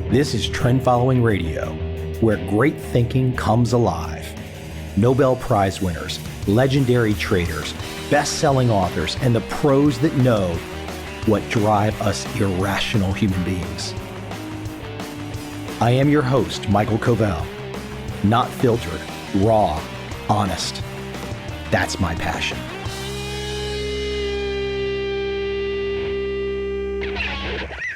This is Trend Following Radio, where great thinking comes alive. Nobel Prize winners, legendary traders, best-selling authors, and the pros that know what drive us irrational human beings. I am your host, Michael Coveil. Not filtered, raw, honest. That's my passion.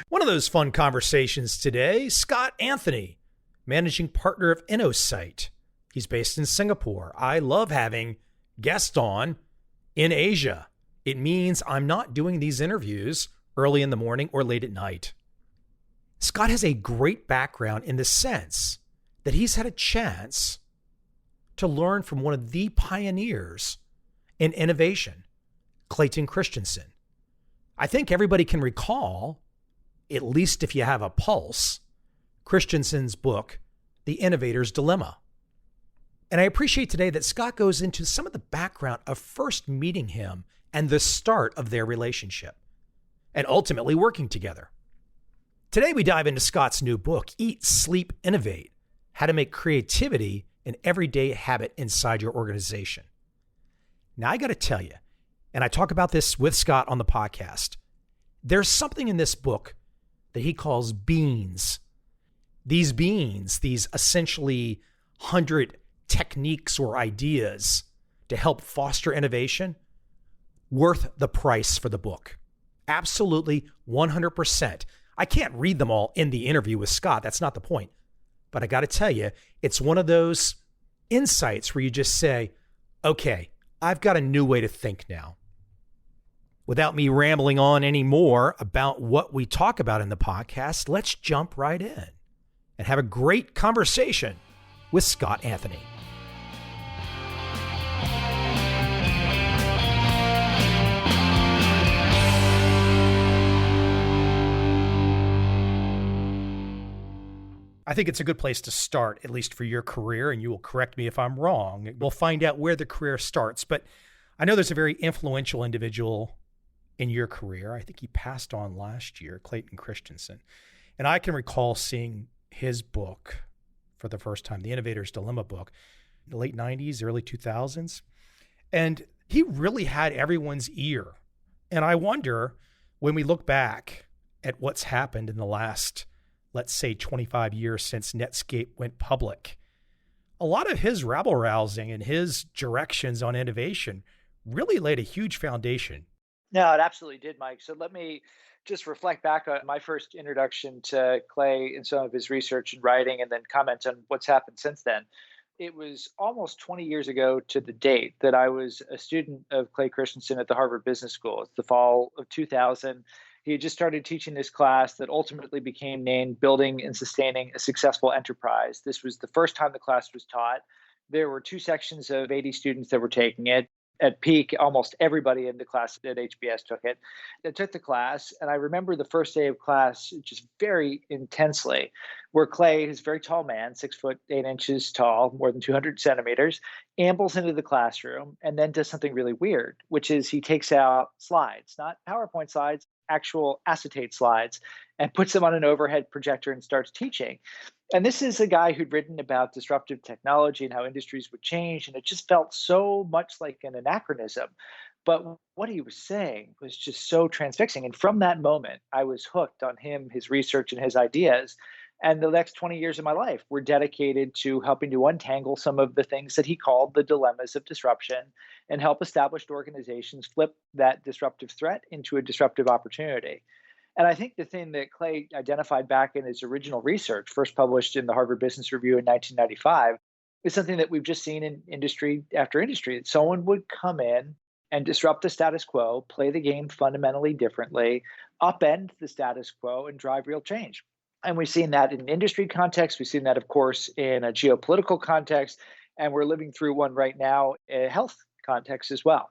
One of those fun conversations today, Scott Anthony, managing partner of Innosight. He's based in Singapore. I love having guests on in Asia. It means I'm not doing these interviews early in the morning or late at night. Scott has a great background in the sense that he's had a chance to learn from one of the pioneers in innovation, Clayton Christensen. I think everybody can recall, at least if you have a pulse, Christensen's book, The Innovator's Dilemma. And I appreciate today that Scott goes into some of the background of first meeting him and the start of their relationship, and ultimately working together. Today we dive into Scott's new book, Eat, Sleep, Innovate, How to Make Creativity an Everyday Habit Inside Your Organization. Now I got to tell you, and I talk about this with Scott on the podcast, there's something in this book that he calls beans. These beans, these essentially 100 techniques or ideas to help foster innovation, worth the price for the book. Absolutely 100%. I can't read them all in the interview with Scott. That's not the point. But I got to tell you, it's one of those insights where you just say, okay, I've got a new way to think now. Without me rambling on any more about what we talk about in the podcast, let's jump right in and have a great conversation with Scott Anthony. I think it's a good place to start, at least for your career, and you will correct me if I'm wrong. We'll find out where the career starts, but I know there's a very influential individual in your career. I think he passed on last year, Clayton Christensen. And I can recall seeing his book for the first time, The Innovator's Dilemma book, in the late 90s, early 2000s. And he really had everyone's ear. And I wonder, when we look back at what's happened in the last, let's say, 25 years since Netscape went public, a lot of his rabble-rousing and his directions on innovation really laid a huge foundation. No, it absolutely did, Mike. So let me just reflect back on my first introduction to Clay and some of his research and writing, and then comment on what's happened since then. It was almost 20 years ago to the date that I was a student of Clay Christensen at the Harvard Business School. It's the fall of 2000. He had just started teaching this class that ultimately became named Building and Sustaining a Successful Enterprise. This was the first time the class was taught. There were two sections of 80 students that were taking it. At peak, almost everybody in the class at HBS took it. I took the class, and I remember the first day of class just very intensely, where Clay, who's a very tall man, 6'8" tall, more than 200 centimeters, ambles into the classroom and then does something really weird, which is he takes out slides, not PowerPoint slides, actual acetate slides, and puts them on an overhead projector and starts teaching. And this is a guy who'd written about disruptive technology and how industries would change, and it just felt so much like an anachronism. But what he was saying was just so transfixing. And from that moment, I was hooked on him, his research, and his ideas. And the next 20 years of my life were dedicated to helping to untangle some of the things that he called the dilemmas of disruption and help established organizations flip that disruptive threat into a disruptive opportunity. And I think the thing that Clay identified back in his original research, first published in the Harvard Business Review in 1995, is something that we've just seen in industry after industry, that someone would come in and disrupt the status quo, play the game fundamentally differently, upend the status quo, and drive real change. And we've seen that in industry context. We've seen that, of course, in a geopolitical context, and we're living through one right now in a health context as well.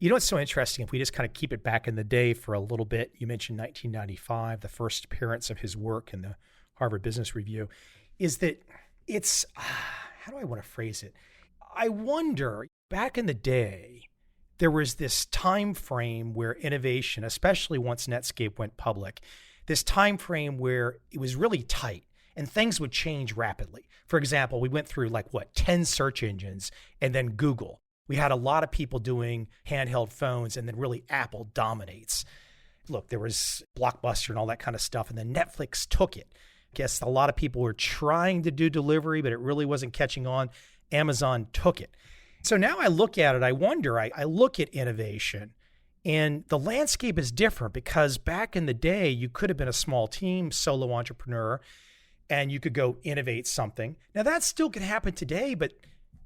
You know what's so interesting, if we just kind of keep it back in the day for a little bit, you mentioned 1995, the first appearance of his work in the Harvard Business Review, is that it's, how do I want to phrase it? I wonder, back in the day, there was this time frame where innovation, especially once Netscape went public, this time frame where it was really tight. and things would change rapidly. For example, we went through 10 search engines and then Google. We had a lot of people doing handheld phones, and then really Apple dominates. Look, there was Blockbuster and all that kind of stuff, and then Netflix took it. I guess a lot of people were trying to do delivery, but it really wasn't catching on. Amazon took it. So now I look at it, I wonder, I look at innovation, and the landscape is different because back in the day, you could have been a small team, solo entrepreneur, and you could go innovate something. Now that still can happen today, but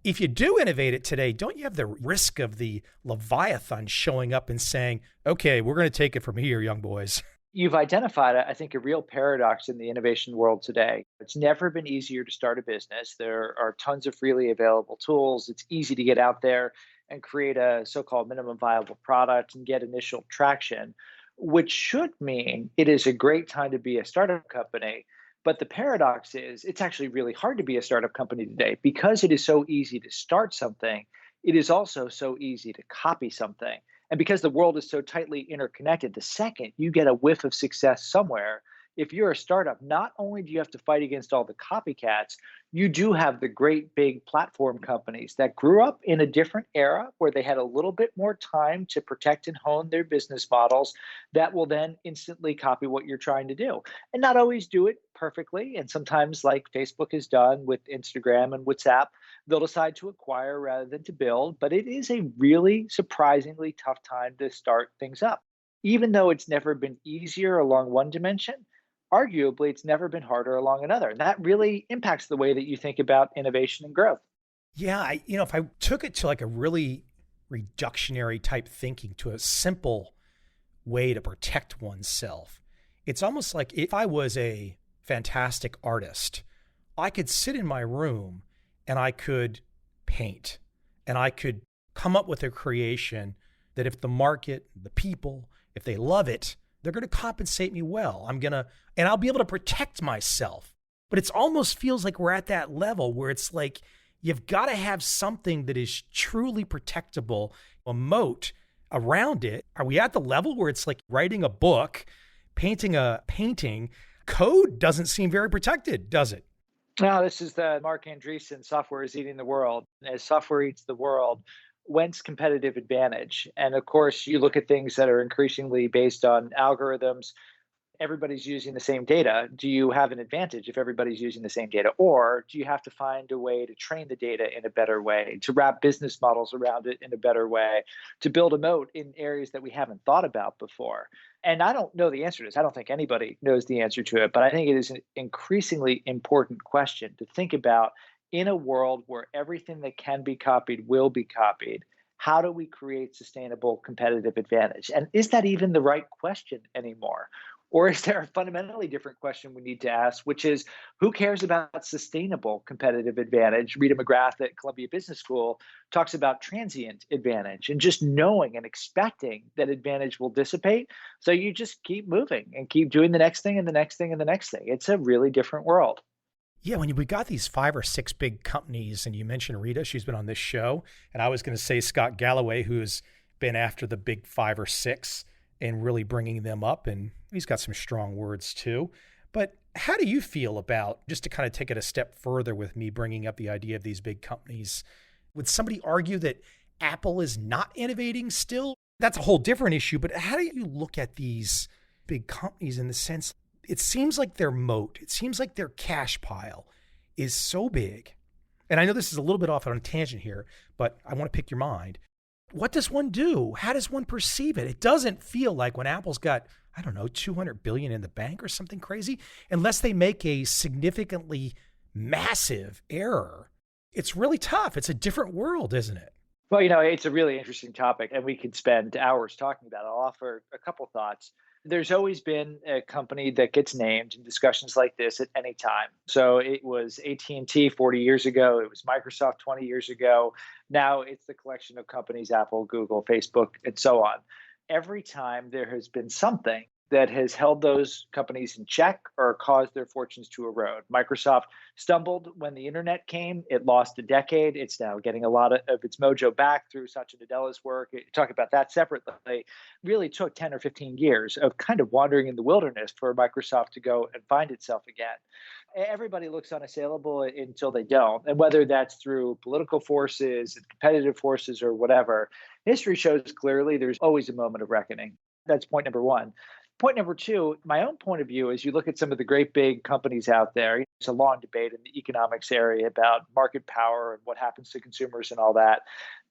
if you do innovate it today, don't you have the risk of the Leviathan showing up and saying, okay, we're going to take it from here, young boys? You've identified, I think, a real paradox in the innovation world today. It's never been easier to start a business. There are tons of freely available tools. It's easy to get out there and create a so-called minimum viable product and get initial traction, which should mean it is a great time to be a startup company. But the paradox is it's actually really hard to be a startup company today because it is so easy to start something. It is also so easy to copy something. And because the world is so tightly interconnected, the second you get a whiff of success somewhere, if you're a startup, not only do you have to fight against all the copycats, you do have the great big platform companies that grew up in a different era where they had a little bit more time to protect and hone their business models that will then instantly copy what you're trying to do. And not always do it perfectly. And sometimes, like Facebook has done with Instagram and WhatsApp, they'll decide to acquire rather than to build. But it is a really surprisingly tough time to start things up. Even though it's never been easier along one dimension, arguably it's never been harder along another. And that really impacts the way that you think about innovation and growth. Yeah, if I took it to a really reductionary type thinking, to a simple way to protect oneself, it's almost like if I was a fantastic artist, I could sit in my room and I could paint and I could come up with a creation that if the market, the people, if they love it, they're going to compensate me well. And I'll be able to protect myself. But it's almost feels like we're at that level where it's like, you've got to have something that is truly protectable, a moat around it. Are we at the level where it's like writing a book, painting a painting, code doesn't seem very protected, does it? Now, this is the Mark Andreessen, software is eating the world. As software eats the world, whence competitive advantage? And of course, you look at things that are increasingly based on algorithms. Everybody's using the same data. Do you have an advantage if everybody's using the same data? Or do you have to find a way to train the data in a better way, to wrap business models around it in a better way, to build a moat in areas that we haven't thought about before? And I don't know the answer to this. I don't think anybody knows the answer to it, but I think it is an increasingly important question to think about in a world where everything that can be copied will be copied. How do we create sustainable competitive advantage? And is that even the right question anymore? Or is there a fundamentally different question we need to ask, which is who cares about sustainable competitive advantage? Rita McGrath at Columbia Business School talks about transient advantage and just knowing and expecting that advantage will dissipate. So you just keep moving and keep doing the next thing and the next thing and the next thing. It's a really different world. Yeah, when we got these 5 or 6 big companies, and you mentioned Rita, she's been on this show, and I was going to say Scott Galloway, who's been after the big 5 or 6 and really bringing them up, and he's got some strong words too. But how do you feel about, just to kind of take it a step further with me bringing up the idea of these big companies, would somebody argue that Apple is not innovating still? That's a whole different issue, but how do you look at these big companies in the sense, it seems like their moat, it seems like their cash pile is so big. And I know this is a little bit off on a tangent here, but I want to pick your mind. What does one do? How does one perceive it? It doesn't feel like when Apple's got, I don't know, 200 billion in the bank or something crazy, unless they make a significantly massive error. It's really tough. It's a different world, isn't it? Well, it's a really interesting topic, and we could spend hours talking about it. I'll offer a couple thoughts. There's always been a company that gets named in discussions like this at any time. So it was AT&T 40 years ago. It was Microsoft 20 years ago. Now it's the collection of companies, Apple, Google, Facebook, and so on. Every time there has been something that has held those companies in check or caused their fortunes to erode. Microsoft stumbled when the internet came. It lost a decade. It's now getting a lot of its mojo back through Satya Nadella's work. Talk about that separately. It really took 10 or 15 years of kind of wandering in the wilderness for Microsoft to go and find itself again. Everybody looks unassailable until they don't. And whether that's through political forces, competitive forces, or whatever, history shows clearly there's always a moment of reckoning. That's point number one. Point number two, my own point of view is you look at some of the great big companies out there. It's a long debate in the economics area about market power and what happens to consumers and all that.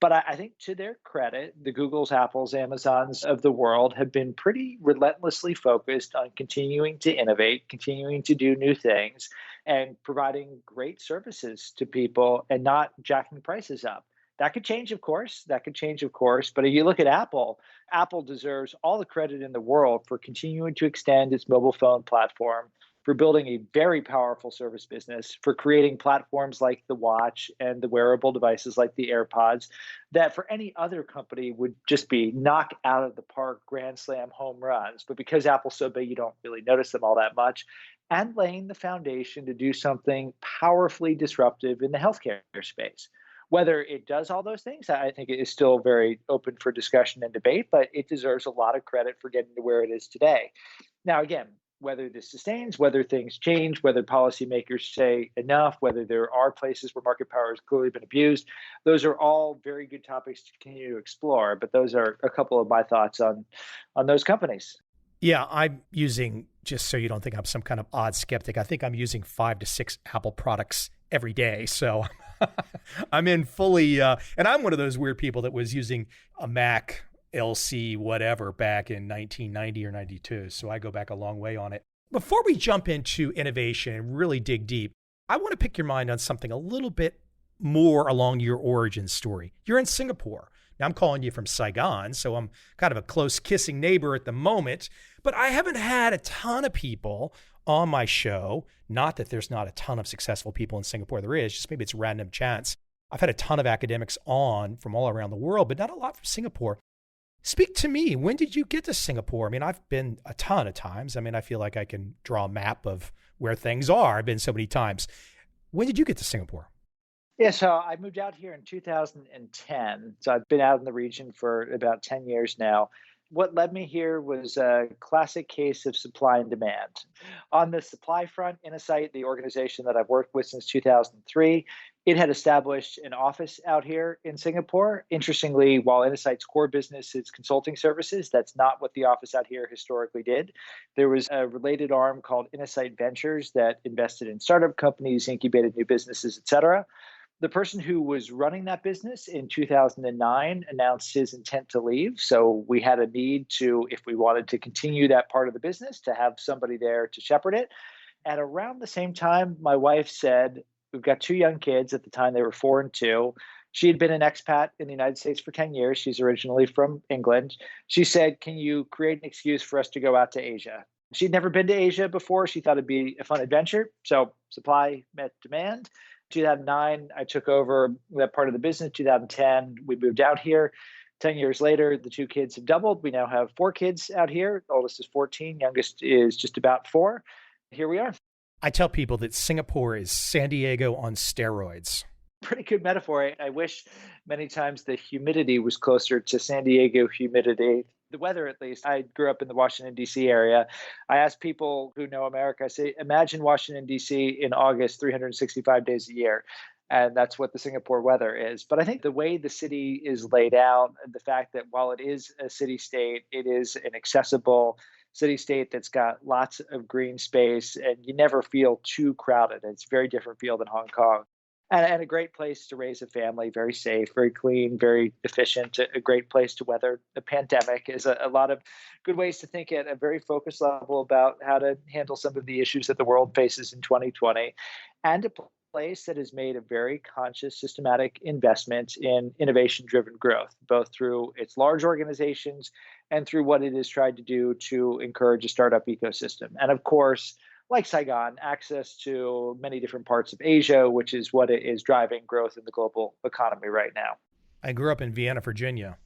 But I think to their credit, the Googles, Apples, Amazons of the world have been pretty relentlessly focused on continuing to innovate, continuing to do new things, and providing great services to people and not jacking prices up. That could change, of course. But if you look at Apple, Apple deserves all the credit in the world for continuing to extend its mobile phone platform, for building a very powerful service business, for creating platforms like the watch and the wearable devices like the AirPods that for any other company would just be knock out of the park, grand slam home runs. But because Apple's so big, you don't really notice them all that much. And laying the foundation to do something powerfully disruptive in the healthcare space. Whether it does all those things, I think it is still very open for discussion and debate, but it deserves a lot of credit for getting to where it is today. Now, again, whether this sustains, whether things change, whether policymakers say enough, whether there are places where market power has clearly been abused, those are all very good topics to continue to explore. But those are a couple of my thoughts on those companies. Yeah, I'm using, just so you don't think I'm some kind of odd skeptic, I think I'm using 5 to 6 Apple products every day. So I'm in fully, and I'm one of those weird people that was using a Mac LC whatever back in 1990 or 92. So I go back a long way on it. Before we jump into innovation and really dig deep, I want to pick your mind on something a little bit more along your origin story. You're in Singapore. Now I'm calling you from Saigon, so I'm kind of a close kissing neighbor at the moment, but I haven't had a ton of people on my show. Not that there's not a ton of successful people in Singapore. There is, just maybe it's random chance. I've had a ton of academics on from all around the world, but not a lot from Singapore. Speak to me. When did you get to Singapore? I mean, I've been a ton of times. I mean, I feel like I can draw a map of where things are. I've been so many times. When did you get to Singapore? Yeah, so I moved out here in 2010. So I've been out in the region for about 10 years now. What led me here was a classic case of supply and demand. On the supply front, Innosight, the organization that I've worked with since 2003, it had established an office out here in Singapore. Interestingly, while Innosight's core business is consulting services, that's not what the office out here historically did. There was a related arm called Innosight Ventures that invested in startup companies, incubated new businesses, et cetera. The person who was running that business in 2009 announced his intent to leave. So we had a need to, if we wanted to continue that part of the business, to have somebody there to shepherd it. At around the same time, my wife said, we've got 2 young kids. At the time, they were 4 and 2. She had been an expat in the United States for 10 years. She's originally from England. She said, can you create an excuse for us to go out to Asia? She'd never been to Asia before. She thought it'd be a fun adventure. So supply met demand. 2009, I took over that part of the business. 2010, we moved out here. 10 years later, the 2 kids have doubled. We now have 4 kids out here. The oldest is 14, youngest is just about 4. Here we are. I tell people that Singapore is San Diego on steroids. Pretty good metaphor. I wish many times the humidity was closer to San Diego humidity. The weather, at least. I grew up in the Washington, D.C. area. I ask people who know America, I say, imagine Washington, D.C. in August, 365 days a year. And that's what the Singapore weather is. But I think the way the city is laid out, the fact that while it is a city-state, it is an accessible city-state that's got lots of green space, and you never feel too crowded. It's a very different feel than Hong Kong. And a great place to raise a family, very safe, very clean, very efficient, a great place to weather a pandemic. Is a lot of good ways to think at a very focused level about how to handle some of the issues that the world faces in 2020, and a place that has made a very conscious, systematic investment in innovation-driven growth, both through its large organizations and through what it has tried to do to encourage a startup ecosystem. And of course, like Saigon, access to many different parts of Asia, which is what is driving growth in the global economy right now. I grew up in Vienna, Virginia.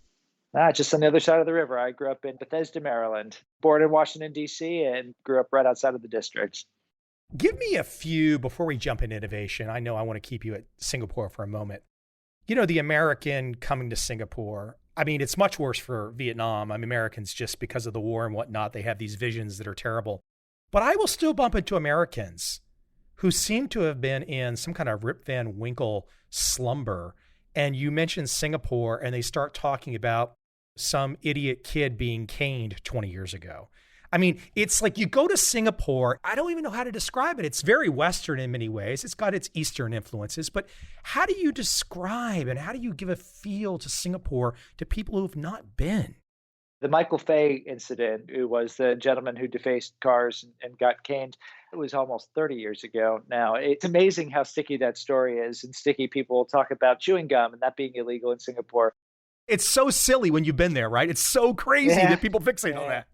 Just on the other side of the river. I grew up in Bethesda, Maryland, born in Washington, D.C., and grew up right outside of the district. Give me a few, before we jump into innovation, I know I want to keep you at Singapore for a moment. You know, the American coming to Singapore, I mean, it's much worse for Vietnam. I mean, Americans, just because of the war and whatnot, they have these visions that are terrible. But I will still bump into Americans who seem to have been in some kind of Rip Van Winkle slumber. And you mentioned Singapore, and they start talking about some idiot kid being caned 20 years ago. I mean, it's like you go to Singapore, I don't even know how to describe it. It's very Western in many ways. It's got its Eastern influences, but how do you describe and how do you give a feel to Singapore to people who've not been? The Michael Fay incident, who was the gentleman who defaced cars and got caned, it was almost 30 years ago now. It's amazing how sticky that story is. And sticky people talk about chewing gum and that being illegal in Singapore. It's so silly when you've been there, right? It's so crazy that people fixate on that.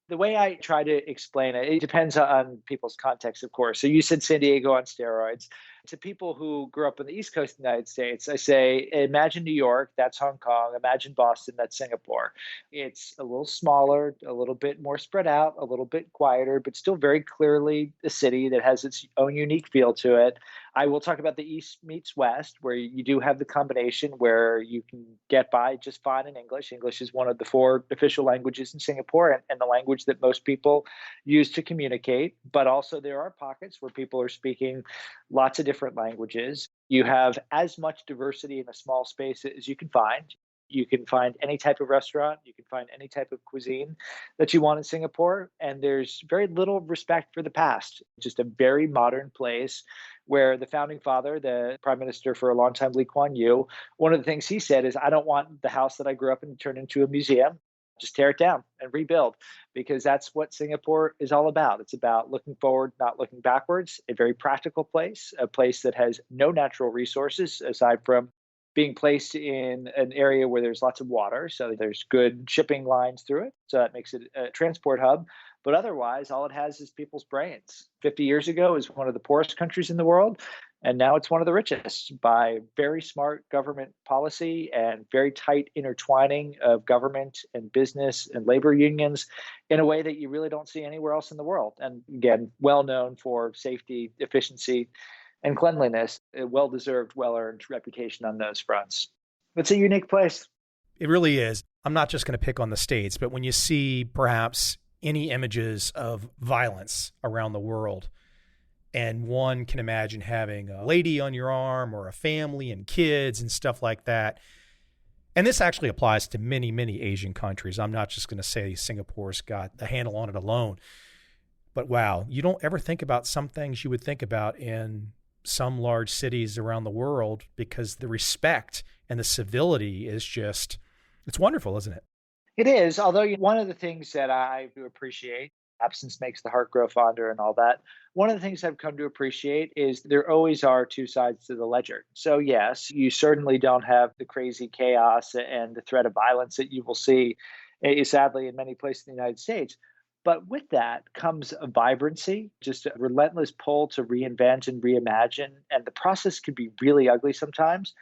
The way I try to explain it, it depends on people's context, of course. So you said San Diego on steroids. To people who grew up on the East Coast of the United States, I say, imagine New York, that's Hong Kong. Imagine Boston, that's Singapore. It's a little smaller, a little bit more spread out, a little bit quieter, but still very clearly a city that has its own unique feel to it. I will talk about the East meets West, where you do have the combination where you can get by just fine in English. English is one of the 4 official languages in Singapore and the language that most people use to communicate. But also there are pockets where people are speaking lots of different languages. You have as much diversity in a small space as you can find. You can find any type of restaurant, you can find any type of cuisine that you want in Singapore. And there's very little respect for the past, just a very modern place where the founding father, the prime minister for a long time, Lee Kuan Yew, one of the things he said is, I don't want the house that I grew up in to turn into a museum. Just tear it down and rebuild, because that's what Singapore is all about. It's about looking forward, not looking backwards, a very practical place, a place that has no natural resources aside from being placed in an area where there's lots of water. So there's good shipping lines through it. So that makes it a transport hub. But otherwise, all it has is people's brains. 50 years ago, it was one of the poorest countries in the world. And now it's one of the richest by very smart government policy and very tight intertwining of government and business and labor unions in a way that you really don't see anywhere else in the world. And again, well known for safety, efficiency, and cleanliness, a well-deserved, well-earned reputation on those fronts. It's a unique place. It really is. I'm not just going to pick on the States, but when you see perhaps any images of violence around the world, and one can imagine having a lady on your arm or a family and kids and stuff like that. And this actually applies to many, many Asian countries. I'm not just going to say Singapore's got the handle on it alone. But wow, you don't ever think about some things you would think about in some large cities around the world, because the respect and the civility is just, it's wonderful, isn't it? It is, although one of the things that I do appreciate, absence makes the heart grow fonder and all that. One of the things I've come to appreciate is there always are 2 sides to the ledger. So yes, you certainly don't have the crazy chaos and the threat of violence that you will see, sadly, in many places in the United States. But with that comes a vibrancy, just a relentless pull to reinvent and reimagine. And the process can be really ugly sometimes,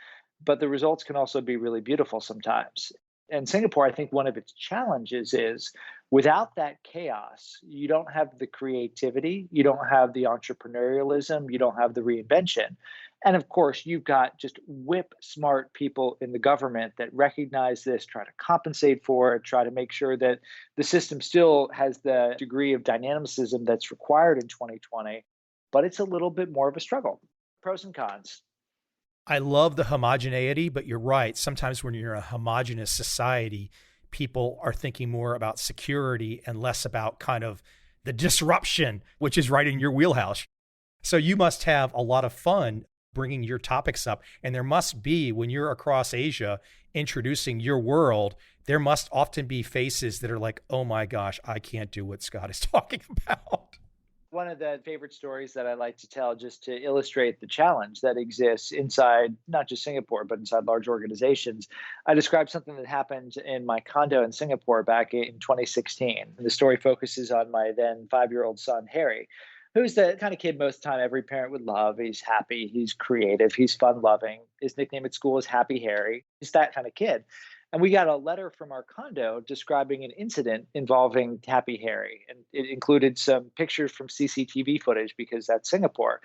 but the results can also be really beautiful sometimes. And Singapore, I think one of its challenges is without that chaos, you don't have the creativity, you don't have the entrepreneurialism, you don't have the reinvention. And of course, you've got just whip smart people in the government that recognize this, try to compensate for it, try to make sure that the system still has the degree of dynamicism that's required in 2020. But it's a little bit more of a struggle. Pros and cons. I love the homogeneity, but you're right. Sometimes when you're a homogenous society, people are thinking more about security and less about kind of the disruption, which is right in your wheelhouse. So you must have a lot of fun bringing your topics up. And there must be, when you're across Asia introducing your world, there must often be faces that are like, oh my gosh, I can't do what Scott is talking about. One of the favorite stories that I like to tell, just to illustrate the challenge that exists inside not just Singapore, but inside large organizations. I described something that happened in my condo in Singapore back in 2016. The story focuses on my then 5-year-old son, Harry, who's the kind of kid most of the time every parent would love. He's happy, he's creative, he's fun-loving. His nickname at school is Happy Harry. He's that kind of kid. And we got a letter from our condo describing an incident involving Happy Harry. And it included some pictures from CCTV footage because that's Singapore.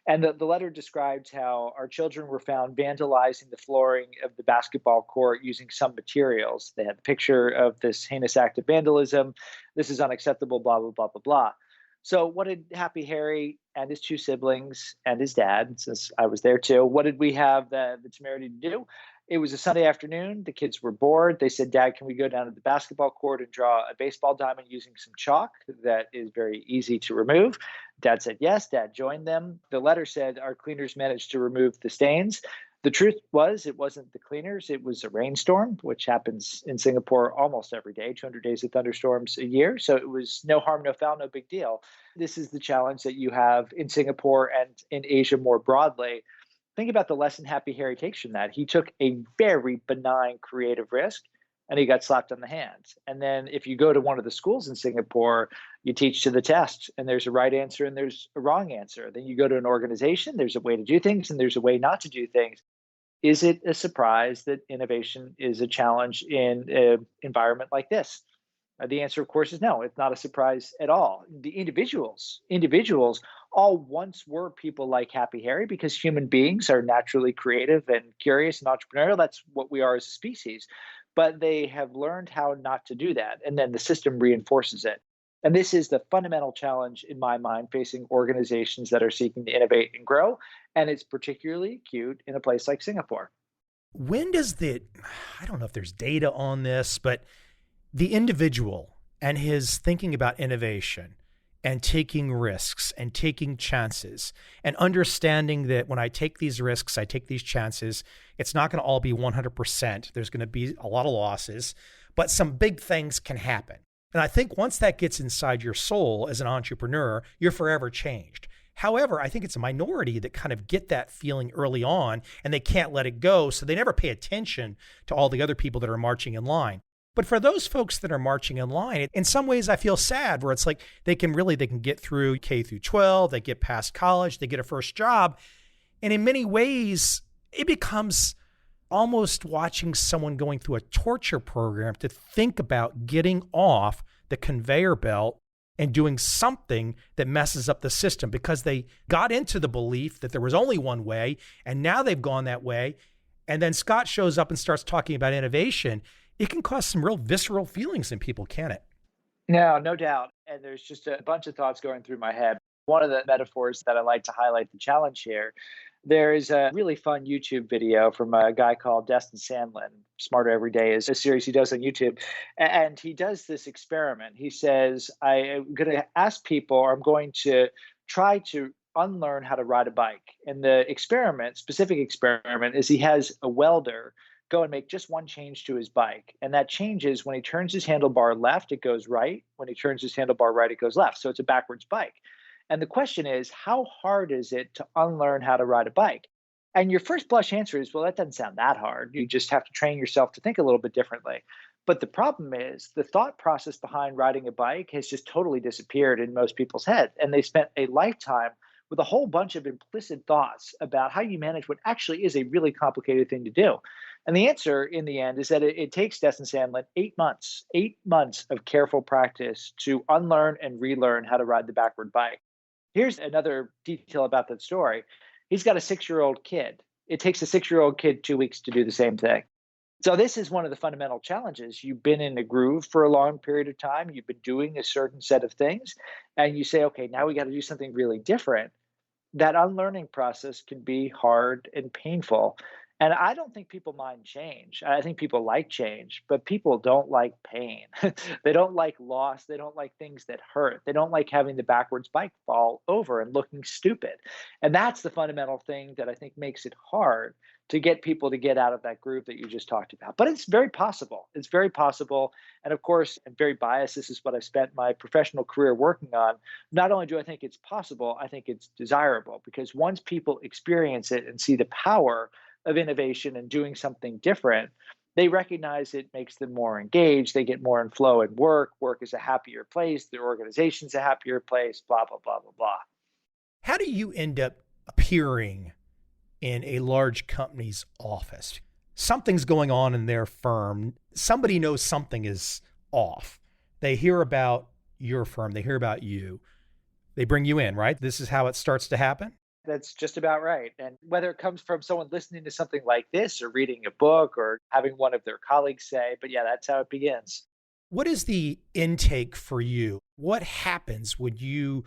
And the letter described how our children were found vandalizing the flooring of the basketball court using some materials. They had a picture of this heinous act of vandalism. This is unacceptable, blah, blah, blah, blah, blah. So, what did Happy Harry and his two siblings and his dad, since I was there too, what did we have the temerity to do? It was a Sunday afternoon. The kids were bored. They said, Dad, can we go down to the basketball court and draw a baseball diamond using some chalk that is very easy to remove? Dad said yes. Dad joined them. The letter said, Our cleaners managed to remove the stains. The truth was, it wasn't the cleaners, it was a rainstorm, which happens in Singapore almost every day, 200 days of thunderstorms a year. So it was no harm, no foul, no big deal. This is the challenge that you have in Singapore and in Asia more broadly. Think about the lesson Happy Harry takes from that. He took a very benign creative risk and he got slapped on the hands. And then if you go to one of the schools in Singapore, you teach to the test and there's a right answer and there's a wrong answer. Then you go to an organization, there's a way to do things and there's a way not to do things. Is it a surprise that innovation is a challenge in an environment like this? The answer, of course, is no. It's not a surprise at all. The individuals all once were people like Happy Harry because human beings are naturally creative and curious and entrepreneurial. That's what we are as a species. But they have learned how not to do that. And then the system reinforces it. And this is the fundamental challenge in my mind facing organizations that are seeking to innovate and grow. And it's particularly acute in a place like Singapore. When does I don't know if there's data on this, but the individual and his thinking about innovation and taking risks and taking chances and understanding that when I take these risks, I take these chances, it's not going to all be 100%. There's going to be a lot of losses, but some big things can happen. And I think once that gets inside your soul as an entrepreneur, you're forever changed. However, I think it's a minority that kind of get that feeling early on and they can't let it go. So they never pay attention to all the other people that are marching in line. But for those folks that are marching in line, in some ways I feel sad where it's like they can get through K through 12, they get past college, they get a first job. And in many ways, it becomes almost watching someone going through a torture program to think about getting off the conveyor belt and doing something that messes up the system because they got into the belief that there was only one way and now they've gone that way. And then Scott shows up and starts talking about innovation. It can cause some real visceral feelings in people, can't it? No doubt. And there's just a bunch of thoughts going through my head. One of the metaphors that I like to highlight the challenge here, there is a really fun YouTube video from a guy called Destin Sandlin. Smarter Every Day is a series he does on YouTube. And he does this experiment. He says, I'm going to ask people, or I'm going to try to unlearn how to ride a bike. And the specific experiment, is he has a welder go and make just one change to his bike. And that change is when he turns his handlebar left, it goes right. When he turns his handlebar right, it goes left. So it's a backwards bike. And the question is, how hard is it to unlearn how to ride a bike? And your first blush answer is, well, that doesn't sound that hard. You just have to train yourself to think a little bit differently. But the problem is the thought process behind riding a bike has just totally disappeared in most people's head. And they spent a lifetime with a whole bunch of implicit thoughts about how you manage what actually is a really complicated thing to do. And the answer in the end is that it takes Destin Sandlin 8 months of careful practice to unlearn and relearn how to ride the backward bike. Here's another detail about that story. He's got a 6-year-old kid. It takes a 6-year-old kid 2 weeks to do the same thing. So this is one of the fundamental challenges. You've been in a groove for a long period of time. You've been doing a certain set of things. And you say, okay, now we got to do something really different. That unlearning process can be hard and painful. And I don't think people mind change. I think people like change, but people don't like pain. They don't like loss. They don't like things that hurt. They don't like having the backwards bike fall over and looking stupid. And that's the fundamental thing that I think makes it hard to get people to get out of that groove that you just talked about. But it's very possible. It's very possible. And of course, I'm very biased. This is what I've spent my professional career working on. Not only do I think it's possible, I think it's desirable, because once people experience it and see the power of innovation and doing something different, they recognize it makes them more engaged. They get more in flow at work. Work is a happier place. Their organization's a happier place, blah, blah, blah, blah, blah. How do you end up appearing in a large company's office? Something's going on in their firm. Somebody knows something is off. They hear about your firm. They hear about you. They bring you in, right? This is how it starts to happen? That's just about right. And whether it comes from someone listening to something like this or reading a book or having one of their colleagues say, but yeah, that's how it begins. What is the intake for you? What happens when you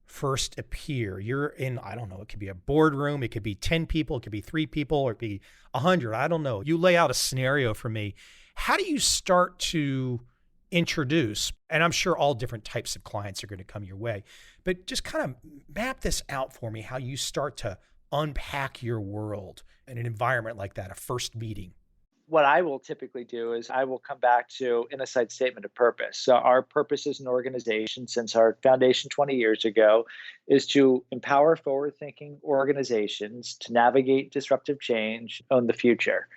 first appear? You're in, I don't know, it could be a boardroom, it could be 10 people, it could be 3 people, or it could be 100. I don't know. You lay out a scenario for me. How do you start to introduce, and I'm sure all different types of clients are going to come your way, but just kind of map this out for me, how you start to unpack your world in an environment like that, a first meeting. What I will typically do is I will come back to Innosight's statement of purpose. So our purpose as an organization since our foundation 20 years ago is to empower forward-thinking organizations to navigate disruptive change on the future.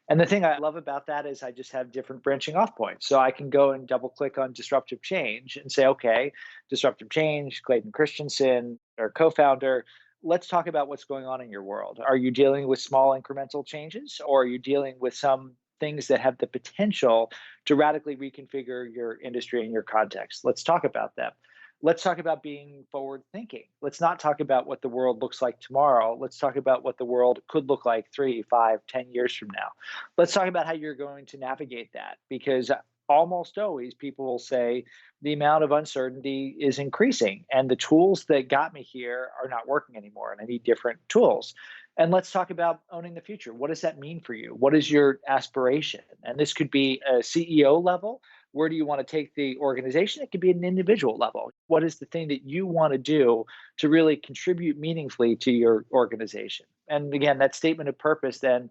And the thing I love about that is I just have different branching off points. So I can go and double click on disruptive change and say, okay, disruptive change, Clayton Christensen, our co-founder, let's talk about what's going on in your world. Are you dealing with small incremental changes, or are you dealing with some things that have the potential to radically reconfigure your industry and your context? Let's talk about them. Let's talk about being forward thinking. Let's not talk about what the world looks like tomorrow. Let's talk about what the world could look like 3, 5, 10 years from now. Let's talk about how you're going to navigate that, because almost always people will say the amount of uncertainty is increasing and the tools that got me here are not working anymore and I need different tools. And let's talk about owning the future. What does that mean for you? What is your aspiration? And this could be a CEO level. Where do you want to take the organization? It could be at an individual level. What is the thing that you want to do to really contribute meaningfully to your organization? And again, that statement of purpose then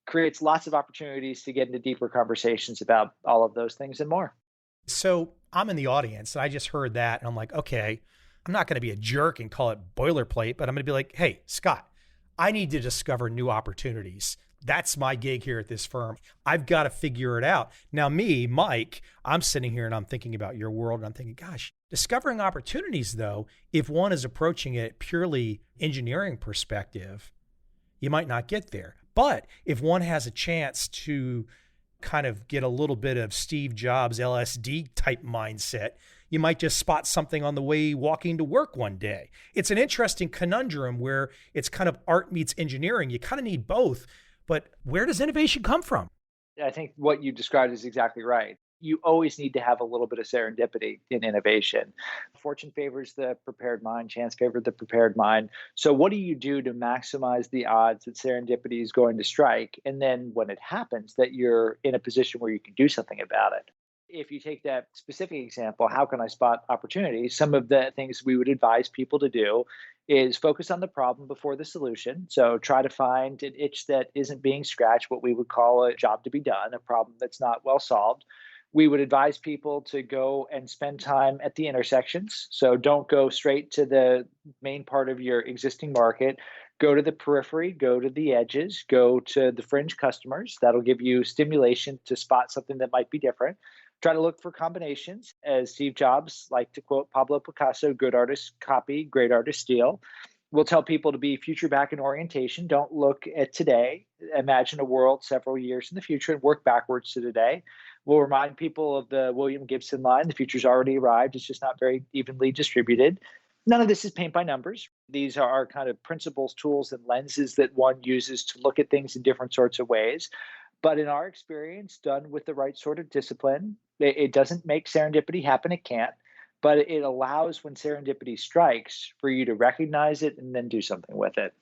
creates lots of opportunities to get into deeper conversations about all of those things and more. So I'm in the audience and I just heard that and I'm like, okay, I'm not going to be a jerk and call it boilerplate, but I'm going to be like, hey, Scott, I need to discover new opportunities. That's my gig here at this firm. I've got to figure it out. Now me, Mike, I'm sitting here and I'm thinking about your world and I'm thinking, gosh, discovering opportunities though, if one is approaching it purely engineering perspective, you might not get there. But if one has a chance to kind of get a little bit of Steve Jobs LSD type mindset, you might just spot something on the way walking to work one day. It's an interesting conundrum where it's kind of art meets engineering. You kind of need both, but where does innovation come from? I think what you described is exactly right. You always need to have a little bit of serendipity in innovation. Fortune favors the prepared mind, chance favors the prepared mind. So, what do you do to maximize the odds that serendipity is going to strike? And then when it happens, that you're in a position where you can do something about it. If you take that specific example, how can I spot opportunities? Some of the things we would advise people to do is focus on the problem before the solution. So try to find an itch that isn't being scratched, what we would call a job to be done, a problem that's not well solved. We would advise people to go and spend time at the intersections. So don't go straight to the main part of your existing market. Go to the periphery, go to the edges, go to the fringe customers. That'll give you stimulation to spot something that might be different. Try to look for combinations. As Steve Jobs liked to quote Pablo Picasso, good artists copy, great artists steal. We'll tell people to be future back in orientation. Don't look at today. Imagine a world several years in the future and work backwards to today. We'll remind people of the William Gibson line, the future's already arrived, it's just not very evenly distributed. None of this is paint by numbers. These are kind of principles, tools, and lenses that one uses to look at things in different sorts of ways. But in our experience, done with the right sort of discipline, it doesn't make serendipity happen, it can't. But it allows, when serendipity strikes, for you to recognize it and then do something with it.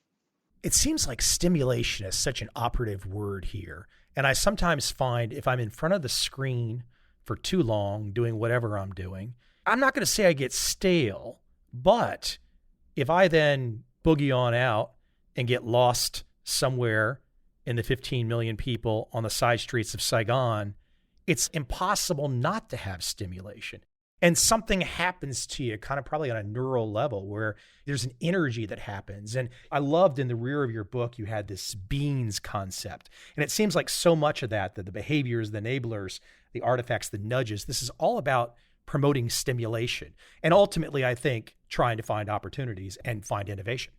It seems like stimulation is such an operative word here. And I sometimes find if I'm in front of the screen for too long doing whatever I'm doing, I'm not going to say I get stale, but if I then boogie on out and get lost somewhere in the 15 million people on the side streets of Saigon, it's impossible not to have stimulation. And something happens to you kind of probably on a neural level where there's an energy that happens. And I loved in the rear of your book, you had this beans concept. And it seems like so much of that the behaviors, the enablers, the artifacts, the nudges, this is all about promoting stimulation. And ultimately, I think, trying to find opportunities and find innovation.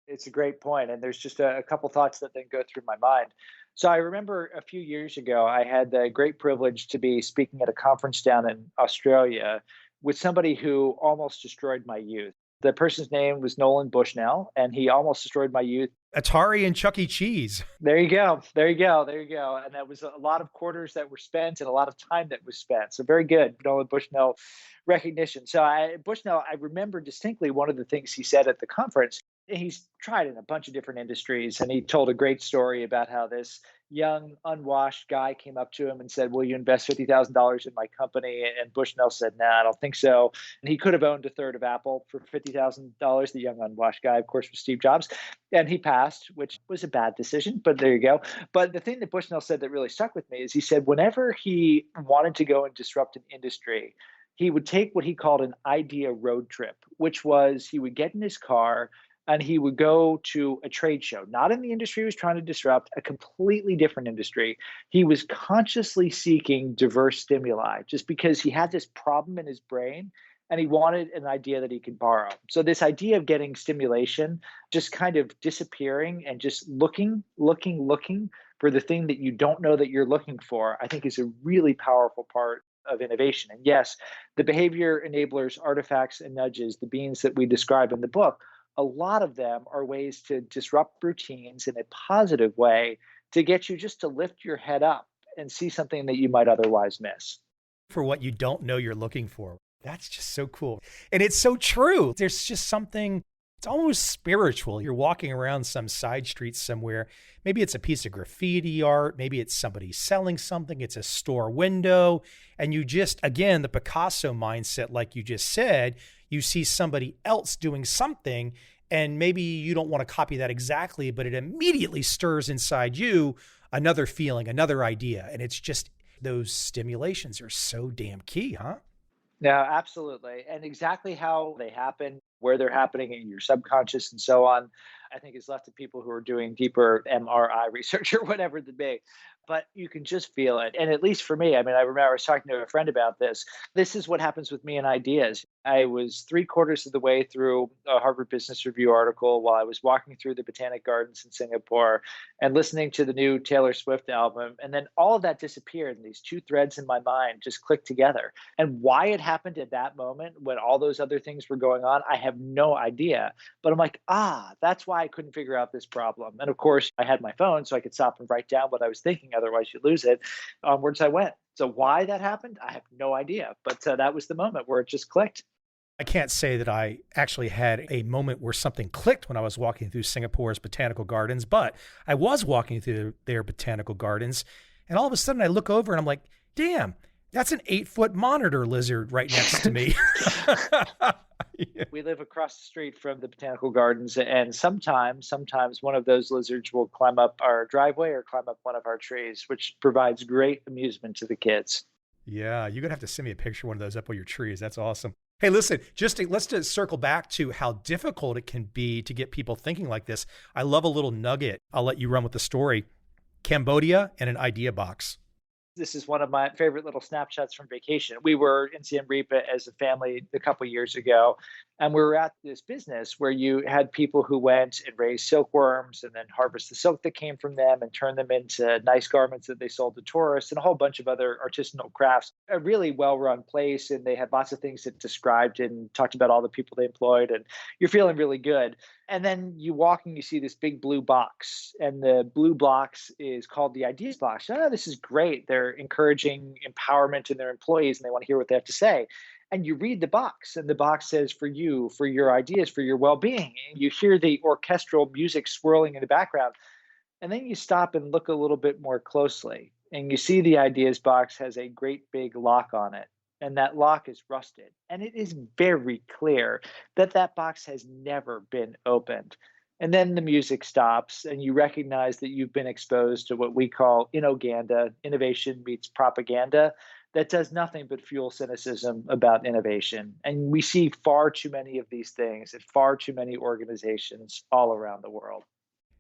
It's a great point. And there's just a couple thoughts that then go through my mind. So I remember a few years ago, I had the great privilege to be speaking at a conference down in Australia with somebody who almost destroyed my youth. The person's name was Nolan Bushnell, and he almost destroyed my youth. Atari and Chuck E. Cheese. There you go. There you go. There you go. And that was a lot of quarters that were spent and a lot of time that was spent. So very good, Nolan Bushnell recognition. Bushnell, I remember distinctly one of the things he said at the conference. He's tried in a bunch of different industries, and he told a great story about how this young, unwashed guy came up to him and said, "Will you invest $50,000 in my company?" And Bushnell said, "Nah, I don't think so." And he could have owned a third of Apple for $50,000. The young, unwashed guy, of course, was Steve Jobs. And he passed, which was a bad decision, but there you go. But the thing that Bushnell said that really stuck with me is he said whenever he wanted to go and disrupt an industry, he would take what he called an idea road trip, which was he would get in his car and he would go to a trade show, not in the industry he was trying to disrupt, a completely different industry. He was consciously seeking diverse stimuli just because he had this problem in his brain and he wanted an idea that he could borrow. So this idea of getting stimulation, just kind of disappearing and just looking for the thing that you don't know that you're looking for, I think is a really powerful part of innovation. And yes, the behavior enablers, artifacts, and nudges, the beans that we describe in the book, a lot of them are ways to disrupt routines in a positive way to get you just to lift your head up and see something that you might otherwise miss. For what you don't know you're looking for. That's just so cool. And it's so true. There's just something, it's almost spiritual. You're walking around some side street somewhere. Maybe it's a piece of graffiti art. Maybe it's somebody selling something. It's a store window. And you just, again, the Picasso mindset, like you just said, you see somebody else doing something and maybe you don't want to copy that exactly, but it immediately stirs inside you another feeling, another idea. And it's just, those stimulations are so damn key, huh? Yeah, absolutely. And exactly how they happen, where they're happening in your subconscious and so on, I think is left to people who are doing deeper MRI research or whatever it may be. But you can just feel it. And at least for me, I mean, I remember I was talking to a friend about this. This is what happens with me and ideas. I was 3/4 of the way through a Harvard Business Review article while I was walking through the Botanic Gardens in Singapore and listening to the new Taylor Swift album. And then all of that disappeared, and these two threads in my mind just clicked together. And why it happened at that moment when all those other things were going on, I have no idea. But I'm like, that's why I couldn't figure out this problem. And of course, I had my phone, so I could stop and write down what I was thinking. Otherwise, you lose it. Onwards I went. So why that happened, I have no idea. But that was the moment where it just clicked. I can't say that I actually had a moment where something clicked when I was walking through Singapore's botanical gardens, but I was walking through their botanical gardens, and all of a sudden I look over and I'm like, damn, that's an 8-foot monitor lizard right next to me. Yeah. We live across the street from the botanical gardens, and sometimes one of those lizards will climb up our driveway or climb up one of our trees, which provides great amusement to the kids. Yeah, you're going to have to send me a picture of one of those up on your trees. That's awesome. Hey, listen, let's just circle back to how difficult it can be to get people thinking like this. I love a little nugget. I'll let you run with the story. Cambodia and an idea box. This is one of my favorite little snapshots from vacation. We were in Siem Reap as a family a couple years ago, and we were at this business where you had people who went and raised silkworms and then harvest the silk that came from them and turn them into nice garments that they sold to tourists and a whole bunch of other artisanal crafts. A really well-run place, and they had lots of things that described and talked about all the people they employed, and you're feeling really good. And then you walk and you see this big blue box, and the blue box is called the Ideas Box. This is great. They're encouraging empowerment in their employees, and they want to hear what they have to say. And you read the box, and the box says, for you, for your ideas, for your well-being. And you hear the orchestral music swirling in the background. And then you stop and look a little bit more closely, and you see the Ideas Box has a great big lock on it. And that lock is rusted. And it is very clear that that box has never been opened. And then the music stops, and you recognize that you've been exposed to what we call innoganda, innovation meets propaganda, that does nothing but fuel cynicism about innovation. And we see far too many of these things at far too many organizations all around the world.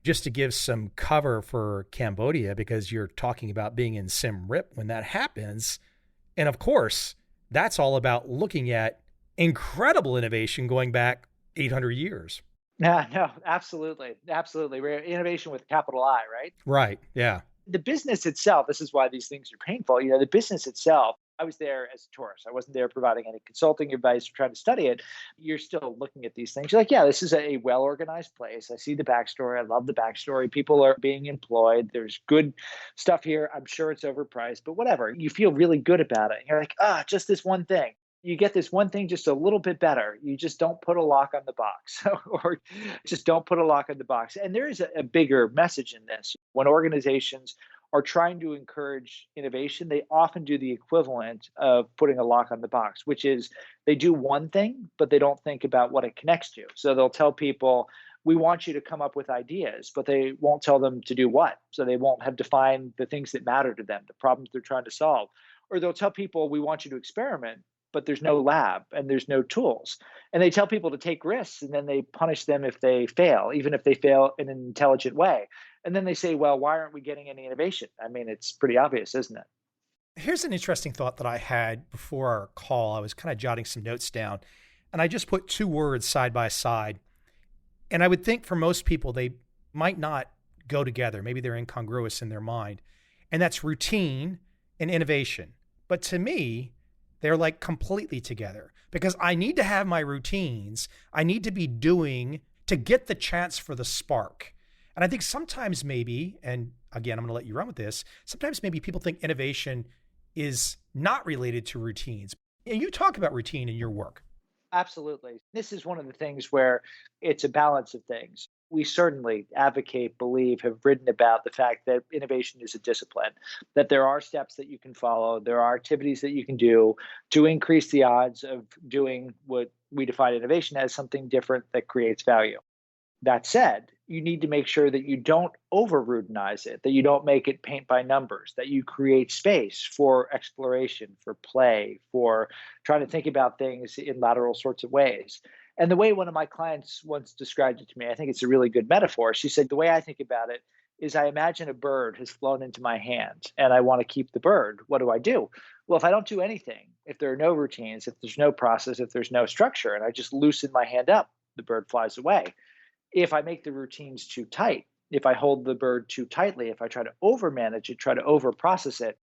Just to give some cover for Cambodia, because you're talking about being in Siem Reap when that happens. And of course, that's all about looking at incredible innovation going back 800 years. No, absolutely. Absolutely. We're innovation with capital I, right? Right. Yeah. The business itself, this is why these things are painful. The business itself I was there as a tourist. I wasn't there providing any consulting advice or trying to study it. You're still looking at these things. You're like, yeah, this is a well organized place. I see the backstory. I love the backstory. People are being employed. There's good stuff here. I'm sure it's overpriced, but whatever. You feel really good about it. You're like, just this one thing. You get this one thing just a little bit better. You just don't put a lock on the box or just don't put a lock on the box. And there is a bigger message in this. When organizations are trying to encourage innovation, they often do the equivalent of putting a lock on the box, which is they do one thing, but they don't think about what it connects to. So they'll tell people, we want you to come up with ideas, but they won't tell them to do what. So they won't have defined the things that matter to them, the problems they're trying to solve. Or they'll tell people, we want you to experiment, but there's no lab and there's no tools. And they tell people to take risks and then they punish them if they fail, even if they fail in an intelligent way. And then they say, well, why aren't we getting any innovation? I mean, it's pretty obvious, isn't it? Here's an interesting thought that I had before our call. I was kind of jotting some notes down, and I just put two words side by side. And I would think for most people, they might not go together. Maybe they're incongruous in their mind. And that's routine and innovation. But to me, they're like completely together because I need to have my routines. I need to be doing to get the chance for the spark. And I think sometimes maybe, and again, I'm going to let you run with this, sometimes maybe people think innovation is not related to routines. And you talk about routine in your work. Absolutely. This is one of the things where it's a balance of things. We certainly advocate, believe, have written about the fact that innovation is a discipline, that there are steps that you can follow, there are activities that you can do to increase the odds of doing what we define innovation as, something different that creates value. That said, you need to make sure that you don't over-routinize it, that you don't make it paint by numbers, that you create space for exploration, for play, for trying to think about things in lateral sorts of ways. And the way one of my clients once described it to me, I think it's a really good metaphor. She said, the way I think about it is I imagine a bird has flown into my hand and I want to keep the bird. What do I do? Well, if I don't do anything, if there are no routines, if there's no process, if there's no structure, and I just loosen my hand up, the bird flies away. If I make the routines too tight, if I hold the bird too tightly, if I try to overmanage it, try to overprocess it,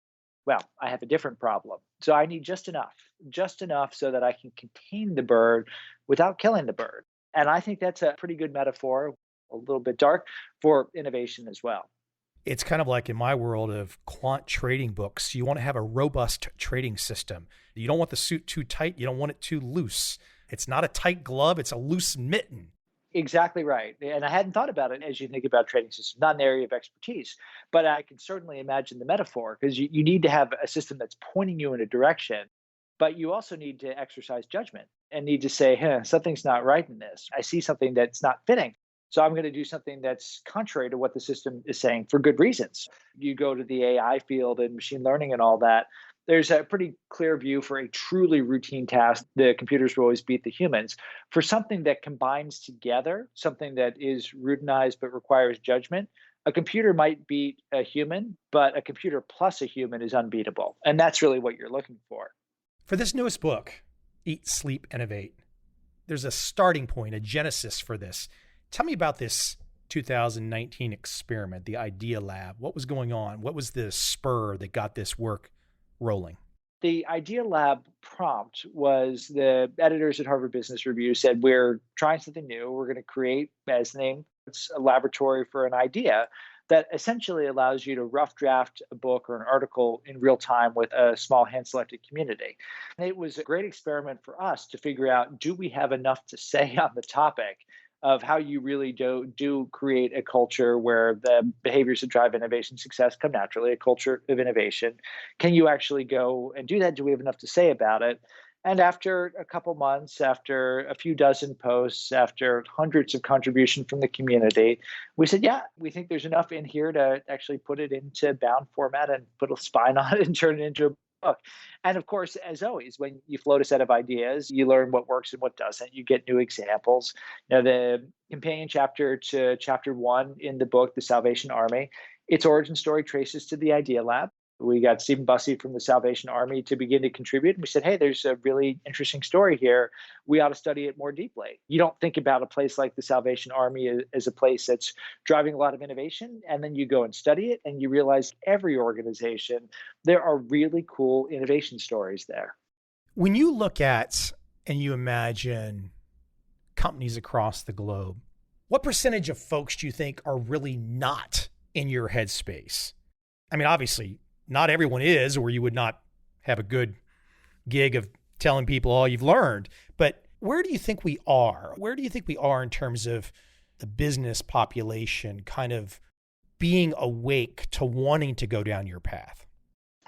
well, I have a different problem. So I need just enough so that I can contain the bird without killing the bird. And I think that's a pretty good metaphor, a little bit dark, for innovation as well. It's kind of like in my world of quant trading books, you want to have a robust trading system. You don't want the suit too tight. You don't want it too loose. It's not a tight glove. It's a loose mitten. Exactly right. And I hadn't thought about it as you think about trading systems, not an area of expertise, but I can certainly imagine the metaphor because you need to have a system that's pointing you in a direction, but you also need to exercise judgment and need to say, something's not right in this. I see something that's not fitting. So I'm going to do something that's contrary to what the system is saying for good reasons. You go to the AI field and machine learning and all that. There's a pretty clear view for a truly routine task. The computers will always beat the humans. For something that combines together, something that is routinized but requires judgment, a computer might beat a human, but a computer plus a human is unbeatable. And that's really what you're looking for. For this newest book, Eat, Sleep, Innovate, there's a starting point, a genesis for this. Tell me about this 2019 experiment, the Idea Lab. What was going on? What was the spur that got this work rolling? The Idea Lab prompt was the editors at Harvard Business Review said, we're trying something new. We're going to create, as the name, it's a laboratory for an idea that essentially allows you to rough draft a book or an article in real time with a small hand-selected community. And it was a great experiment for us to figure out, do we have enough to say on the topic of how you really do create a culture where the behaviors that drive innovation success come naturally, a culture of innovation. Can you actually go and do that? Do we have enough to say about it? And after a couple months, after a few dozen posts, after hundreds of contributions from the community, we said, yeah, we think there's enough in here to actually put it into bound format and put a spine on it and turn it into a book. And of course, as always, when you float a set of ideas, you learn what works and what doesn't. You get new examples. The companion chapter to chapter 1 in the book, The Salvation Army, its origin story traces to the Idea Lab. We got Stephen Bussey from the Salvation Army to begin to contribute. And we said, hey, there's a really interesting story here. We ought to study it more deeply. You don't think about a place like the Salvation Army as a place that's driving a lot of innovation. And then you go and study it and you realize every organization, there are really cool innovation stories there. When you look at and you imagine companies across the globe, what percentage of folks do you think are really not in your headspace? I mean, obviously, not everyone is, or you would not have a good gig of telling people all you've learned. But where do you think we are? Where do you think we are in terms of the business population kind of being awake to wanting to go down your path?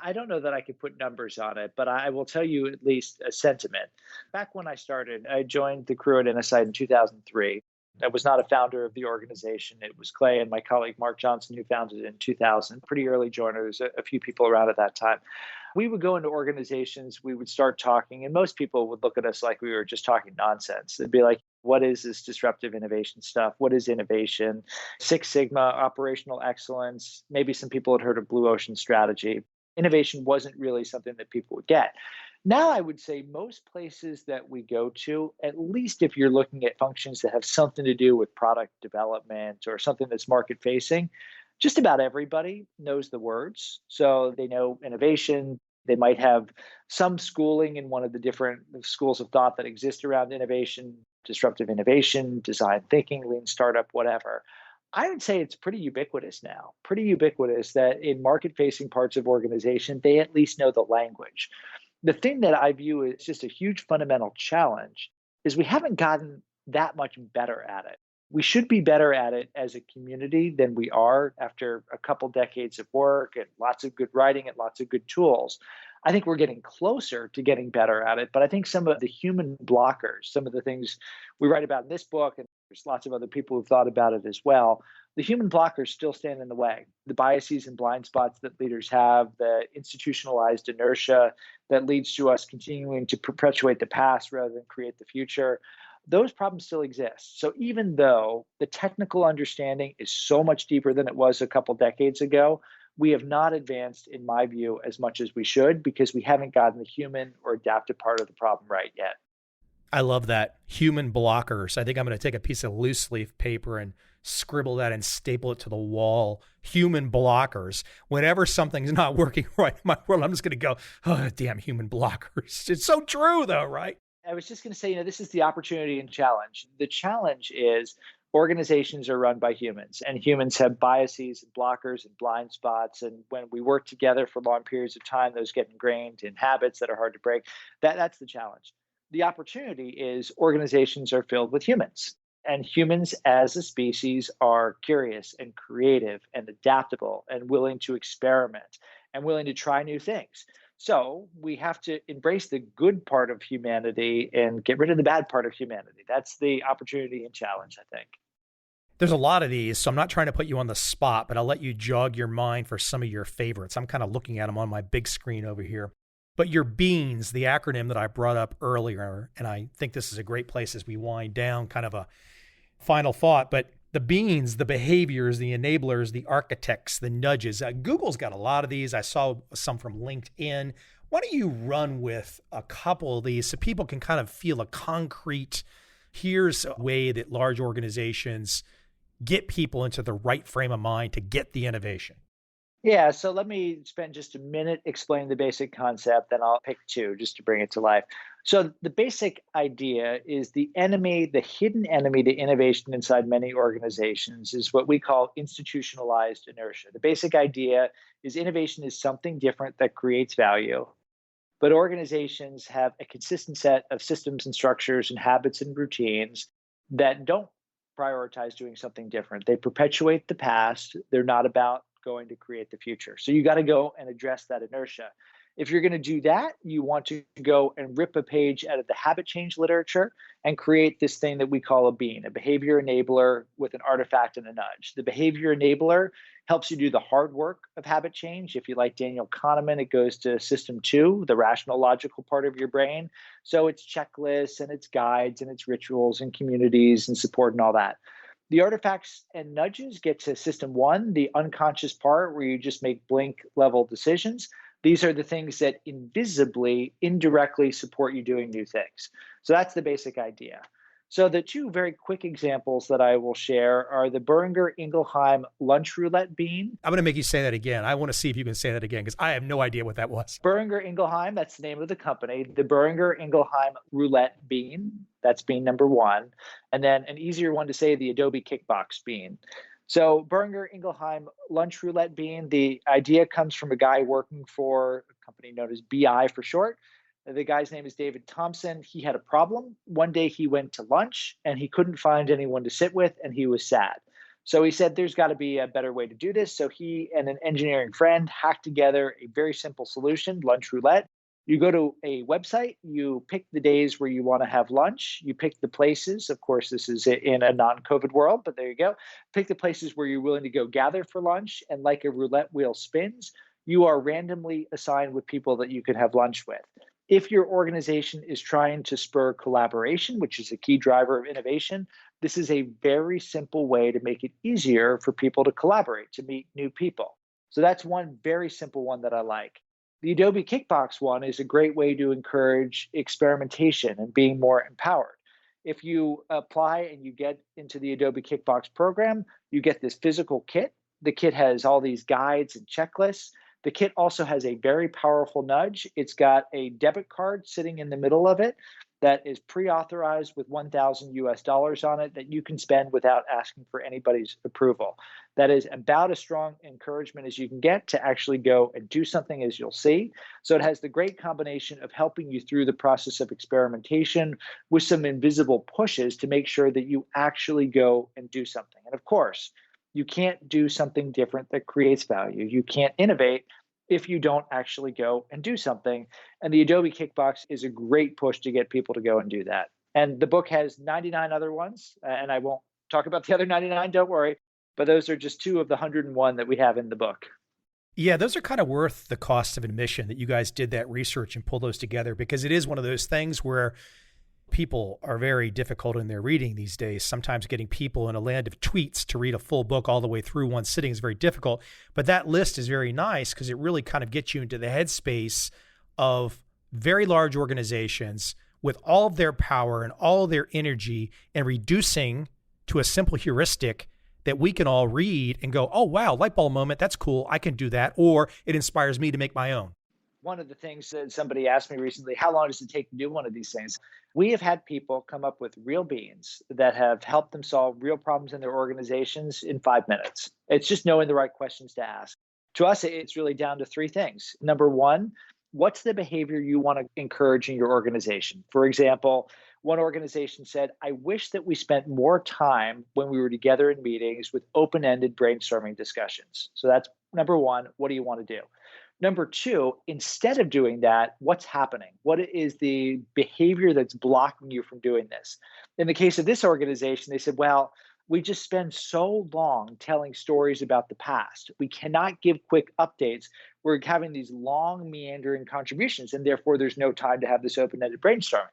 I don't know that I could put numbers on it, but I will tell you at least a sentiment. Back when I started, I joined the crew at Innosight in 2003. I was not a founder of the organization. It was Clay and my colleague Mark Johnson who founded it in 2000. Pretty early joiners, a few people around at that time. We would go into organizations, we would start talking, and most people would look at us like we were just talking nonsense. They'd be like, what is this disruptive innovation stuff? What is innovation? Six Sigma, operational excellence. Maybe some people had heard of Blue Ocean strategy. Innovation wasn't really something that people would get. Now, I would say most places that we go to, at least if you're looking at functions that have something to do with product development or something that's market facing, just about everybody knows the words. So they know innovation. They might have some schooling in one of the different schools of thought that exist around innovation, disruptive innovation, design thinking, lean startup, whatever. I would say it's pretty ubiquitous now, pretty ubiquitous that in market-facing parts of organization, they at least know the language. The thing that I view as just a huge fundamental challenge is we haven't gotten that much better at it. We should be better at it as a community than we are after a couple decades of work and lots of good writing and lots of good tools. I think we're getting closer to getting better at it, but I think some of the human blockers, some of the things we write about in this book, and there's lots of other people who've thought about it as well, the human blockers still stand in the way. The biases and blind spots that leaders have, the institutionalized inertia that leads to us continuing to perpetuate the past rather than create the future, those problems still exist. So even though the technical understanding is so much deeper than it was a couple decades ago, we have not advanced, in my view, as much as we should because we haven't gotten the human or adaptive part of the problem right yet. I love that. Human blockers. I think I'm going to take a piece of loose leaf paper and scribble that and staple it to the wall. Human blockers. Whenever something's not working right in my world, I'm just going to go, oh, damn human blockers. It's so true though, right? I was just going to say, this is the opportunity and challenge. The challenge is organizations are run by humans, and humans have biases and blockers and blind spots. And when we work together for long periods of time, those get ingrained in habits that are hard to break. That's the challenge. The opportunity is organizations are filled with humans, and humans as a species are curious and creative and adaptable and willing to experiment and willing to try new things. So we have to embrace the good part of humanity and get rid of the bad part of humanity. That's the opportunity and challenge, I think. There's a lot of these, so I'm not trying to put you on the spot, but I'll let you jog your mind for some of your favorites. I'm kind of looking at them on my big screen over here. But your BEANS, the acronym that I brought up earlier, and I think this is a great place as we wind down, kind of a final thought, but the BEANS, the behaviors, the enablers, the architects, the nudges. Google's got a lot of these. I saw some from LinkedIn. Why don't you run with a couple of these so people can kind of feel a concrete, here's a way that large organizations get people into the right frame of mind to get the innovation? Yeah, so let me spend just a minute explaining the basic concept, then I'll pick two just to bring it to life. So the basic idea is the enemy, the hidden enemy to innovation inside many organizations is what we call institutionalized inertia. The basic idea is innovation is something different that creates value, but organizations have a consistent set of systems and structures and habits and routines that don't prioritize doing something different. They perpetuate the past. They're not about going to create the future. So you got to go and address that inertia. If you're going to do that, you want to go and rip a page out of the habit change literature and create this thing that we call a BEAN, a behavior enabler with an artifact and a nudge. The behavior enabler helps you do the hard work of habit change. If you like Daniel Kahneman, it goes to system 2, the rational logical part of your brain. So it's checklists and it's guides and it's rituals and communities and support and all that. The artifacts and nudges get to system one, the unconscious part where you just make blink level decisions. These are the things that invisibly, indirectly support you doing new things. So that's the basic idea. So the two very quick examples that I will share are the Boehringer Ingelheim lunch roulette bean. I'm going to make you say that again. I want to see if you can say that again because I have no idea what that was. Boehringer Ingelheim, that's the name of the company. The Boehringer Ingelheim roulette bean, that's bean number one. And then an easier one to say, the Adobe Kickbox bean. So Boehringer Ingelheim lunch roulette bean, the idea comes from a guy working for a company known as BI for short. The guy's name is David Thompson. He had a problem. One day he went to lunch and he couldn't find anyone to sit with and he was sad. So he said, there's got to be a better way to do this. So he and an engineering friend hacked together a very simple solution, lunch roulette. You go to a website, you pick the days where you want to have lunch, you pick the places. Of course, this is in a non-COVID world, but there you go. Pick the places where you're willing to go gather for lunch. And like a roulette wheel spins, you are randomly assigned with people that you can have lunch with. If your organization is trying to spur collaboration, which is a key driver of innovation, this is a very simple way to make it easier for people to collaborate, to meet new people. So that's one very simple one that I like. The Adobe Kickbox one is a great way to encourage experimentation and being more empowered. If you apply and you get into the Adobe Kickbox program, you get this physical kit. The kit has all these guides and checklists. The kit also has a very powerful nudge. It's got a debit card sitting in the middle of it that is pre-authorized with $1,000 on it that you can spend without asking for anybody's approval. That is about as strong encouragement as you can get to actually go and do something, as you'll see. So it has the great combination of helping you through the process of experimentation with some invisible pushes to make sure that you actually go and do something. And of course, you can't do something different that creates value. You can't innovate if you don't actually go and do something. And the Adobe Kickbox is a great push to get people to go and do that. And the book has 99 other ones, and I won't talk about the other 99, don't worry, but those are just two of the 101 that we have in the book. Yeah, those are kind of worth the cost of admission that you guys did that research and pulled those together, because it is one of those things where people are very difficult in their reading these days. Sometimes getting people in a land of tweets to read a full book all the way through one sitting is very difficult. But that list is very nice because it really kind of gets you into the headspace of very large organizations with all of their power and all of their energy, and reducing to a simple heuristic that we can all read and go, oh, wow, light bulb moment. That's cool. I can do that. Or it inspires me to make my own. One of the things that somebody asked me recently, how long does it take to do one of these things? We have had people come up with real beans that have helped them solve real problems in their organizations in 5 minutes. It's just knowing the right questions to ask. To us, it's really down to three things. Number one, what's the behavior you want to encourage in your organization? For example, one organization said, I wish that we spent more time when we were together in meetings with open-ended brainstorming discussions. So that's number one. What do you want to do? Number two, instead of doing that, what's happening? What is the behavior that's blocking you from doing this? In the case of this organization, they said, well, we just spend so long telling stories about the past. We cannot give quick updates. We're having these long, meandering contributions, and therefore there's no time to have this open-ended brainstorming.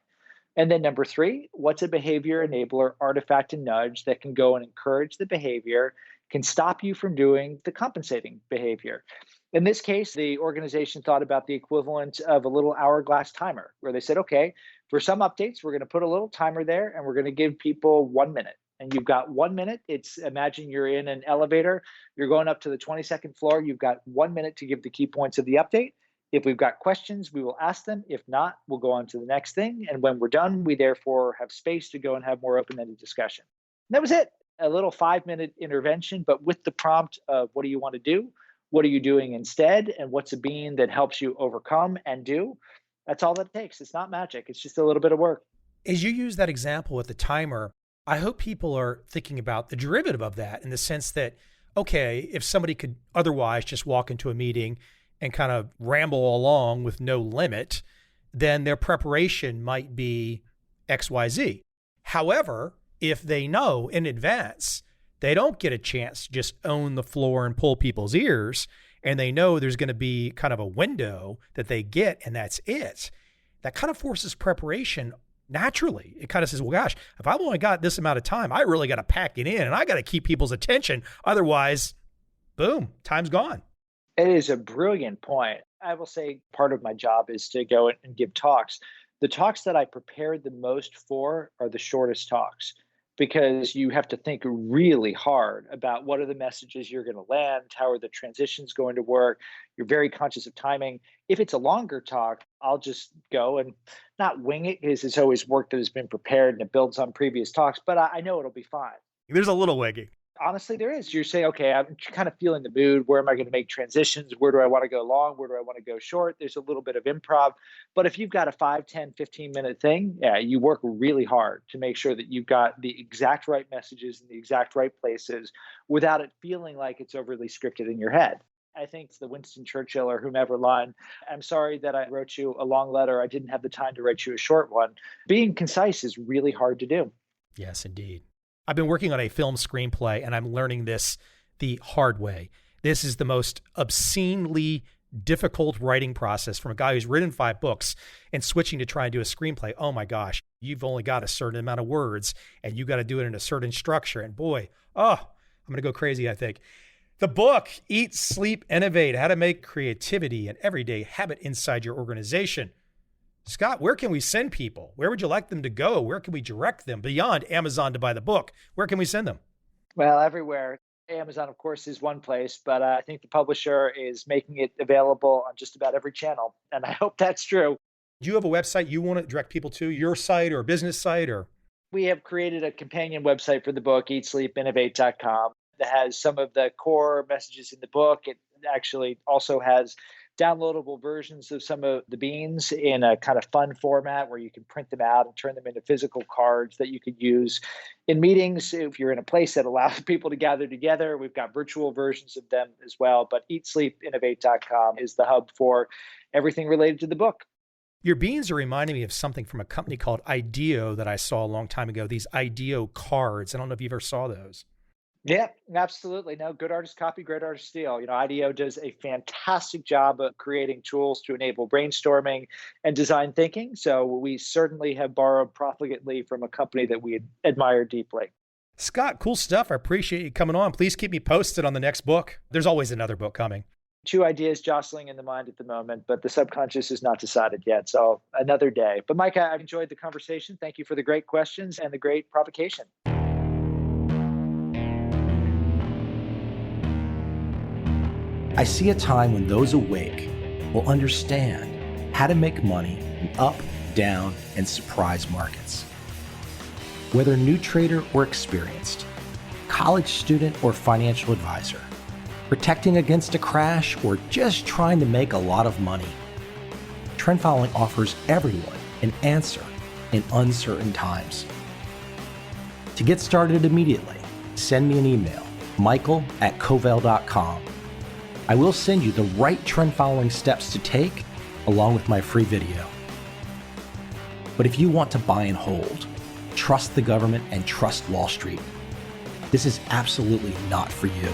And then number three, what's a behavior enabler, artifact, and nudge that can go and encourage the behavior, can stop you from doing the compensating behavior? In this case, the organization thought about the equivalent of a little hourglass timer, where they said, okay, for some updates, we're going to put a little timer there and we're going to give people 1 minute. And you've got 1 minute. Imagine you're in an elevator, you're going up to the 22nd floor. You've got 1 minute to give the key points of the update. If we've got questions, we will ask them. If not, we'll go on to the next thing. And when we're done, we therefore have space to go and have more open-ended discussion. And that was it. A little 5-minute intervention, but with the prompt of what do you want to do? What are you doing instead? And what's a bean that helps you overcome and do? That's all that it takes. It's not magic. It's just a little bit of work. As you use that example with the timer, I hope people are thinking about the derivative of that in the sense that, okay, if somebody could otherwise just walk into a meeting and kind of ramble along with no limit, then their preparation might be XYZ. However, if they know in advance, they don't get a chance to just own the floor and pull people's ears, and they know there's going to be kind of a window that they get, and that's it. That kind of forces preparation naturally. It kind of says, well, gosh, if I've only got this amount of time, I really got to pack it in and I got to keep people's attention. Otherwise, boom, time's gone. It is a brilliant point. I will say part of my job is to go and give talks. The talks that I prepared the most for are the shortest talks, because you have to think really hard about what are the messages you're going to land, how are the transitions going to work. You're very conscious of timing. If it's a longer talk, I'll just go and not wing it, because it's always work that has been prepared and it builds on previous talks, but I know it'll be fine. There's a little wiggy. Honestly, there is. You're saying, okay, I'm kind of feeling the mood. Where am I going to make transitions? Where do I want to go long? Where do I want to go short? There's a little bit of improv. But if you've got a 5, 10, 15-minute thing, yeah, you work really hard to make sure that you've got the exact right messages in the exact right places without it feeling like it's overly scripted in your head. I think it's the Winston Churchill or whomever line, I'm sorry that I wrote you a long letter. I didn't have the time to write you a short one. Being concise is really hard to do. Yes, indeed. I've been working on a film screenplay and I'm learning this the hard way. This is the most obscenely difficult writing process from a guy who's written 5 books and switching to try and do a screenplay. Oh my gosh, you've only got a certain amount of words and you got to do it in a certain structure. And boy, I'm going to go crazy, I think. The book, Eat, Sleep, Innovate, How to Make Creativity an Everyday Habit Inside Your Organization. Scott, where can we send people? Where would you like them to go? Where can we direct them beyond Amazon to buy the book? Where can we send them? Well, everywhere. Amazon, of course, is one place, but I think the publisher is making it available on just about every channel. And I hope that's true. Do you have a website you want to direct people to, your site or a business site? Or we have created a companion website for the book, eatsleepinnovate.com, that has some of the core messages in the book. It actually also has downloadable versions of some of the beans in a kind of fun format where you can print them out and turn them into physical cards that you could use in meetings. If you're in a place that allows people to gather together, we've got virtual versions of them as well. But eatsleepinnovate.com is the hub for everything related to the book. Your beans are reminding me of something from a company called IDEO that I saw a long time ago, these IDEO cards. I don't know if you ever saw those. Yeah, absolutely. No, good artists copy, great artists steal. IDEO does a fantastic job of creating tools to enable brainstorming and design thinking. So we certainly have borrowed profligately from a company that we admire deeply. Scott, cool stuff. I appreciate you coming on. Please keep me posted on the next book. There's always another book coming. 2 ideas jostling in the mind at the moment, but the subconscious is not decided yet. So another day. But Mike, I've enjoyed the conversation. Thank you for the great questions and the great provocation. I see a time when those awake will understand how to make money in up, down, and surprise markets. Whether new trader or experienced, college student or financial advisor, protecting against a crash or just trying to make a lot of money, trend following offers everyone an answer in uncertain times. To get started immediately, send me an email, michael@covel.com. I will send you the right trend following steps to take along with my free video. But if you want to buy and hold, trust the government and trust Wall Street, this is absolutely not for you.